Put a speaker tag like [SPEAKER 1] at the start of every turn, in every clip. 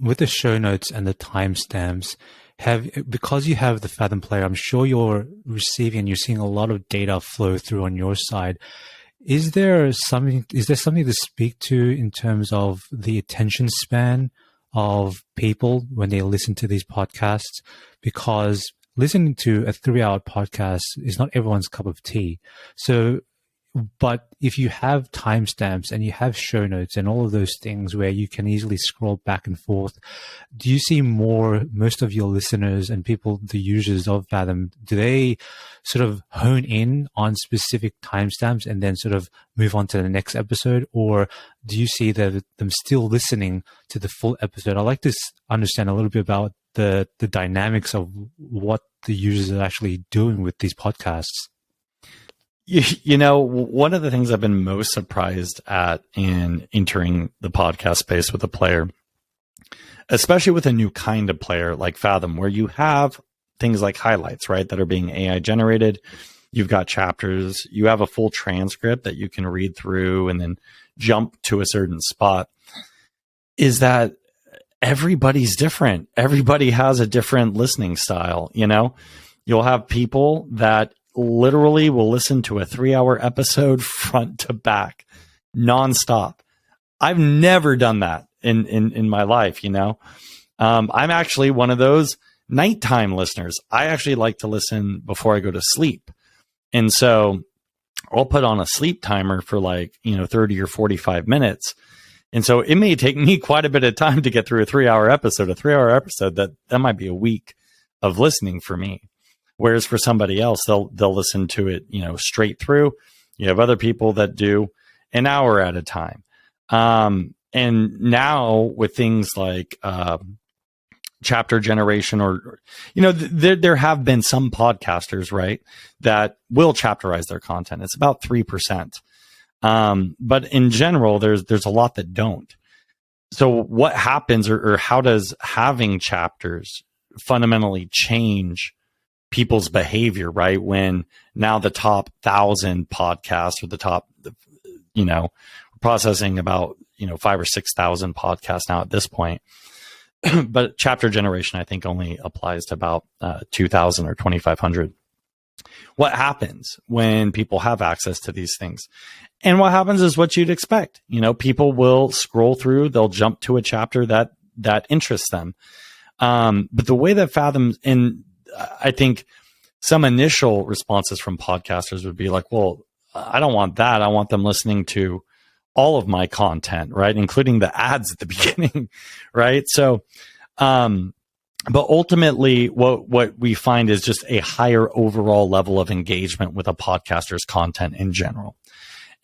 [SPEAKER 1] with the show notes and the timestamps, because you have the Fathom player, I'm sure you're receiving and you're seeing a lot of data flow through on your side. Is there something to speak to in terms of the attention span of people when they listen to these podcasts? Because listening to a 3-hour podcast is not everyone's cup of tea. So, but if you have timestamps and you have show notes and all of those things where you can easily scroll back and forth, do you see most of your listeners and people, the users of Fathom, do they sort of hone in on specific timestamps and then sort of move on to the next episode? Or do you see them still listening to the full episode? I'd like to understand a little bit about the dynamics of what the users are actually doing with these podcasts.
[SPEAKER 2] You know, one of the things I've been most surprised at in entering the podcast space with a player, especially with a new kind of player like Fathom, where you have things like highlights, right, that are being AI generated. You've got chapters, you have a full transcript that you can read through and then jump to a certain spot, is that everybody's different. Everybody has a different listening style. You know, you'll have people that literally will listen to a 3-hour episode front to back, nonstop. I've never done that in my life. You know, I'm actually one of those nighttime listeners. I actually like to listen before I go to sleep. And so I'll put on a sleep timer for 30 or 45 minutes. And so it may take me quite a bit of time to get through a 3-hour episode. A 3-hour episode, that might be a week of listening for me. Whereas for somebody else, they'll listen to it, straight through. You have other people that do an hour at a time. And now with things like chapter generation, or there have been some podcasters, right, that will chapterize their content. It's about 3%. But in general, there's a lot that don't. So what happens, or how does having chapters fundamentally change people's behavior, right? When now the top 1,000 podcasts, or the top, processing about 5,000 or 6,000 podcasts now at this point. But chapter generation, I think, only applies to about 2,000 or 2,500. What happens when people have access to these things? And what happens is what you'd expect. People will scroll through, they'll jump to a chapter that interests them. But the way that Fathom, and I think some initial responses from podcasters would be like, well, I don't want that. I want them listening to all of my content, right? Including the ads at the beginning, right? So, but ultimately what we find is just a higher overall level of engagement with a podcaster's content in general.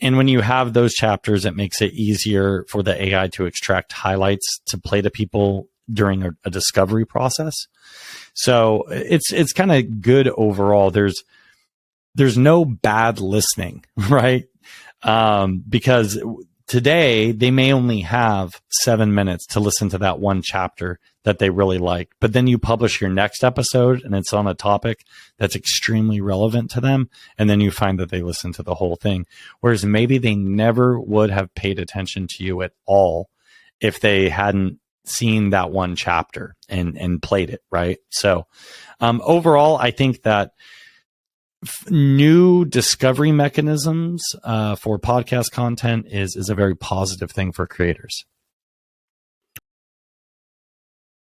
[SPEAKER 2] And when you have those chapters, it makes it easier for the AI to extract highlights to play to people during a discovery process. So it's kind of good overall. There's no bad listening, right? Because today they may only have 7 minutes to listen to that one chapter that they really like, but then you publish your next episode and it's on a topic that's extremely relevant to them. And then you find that they listen to the whole thing. Whereas maybe they never would have paid attention to you at all if they hadn't seen that one chapter and played it, right? So overall, I think that new discovery mechanisms for podcast content is a very positive thing for creators.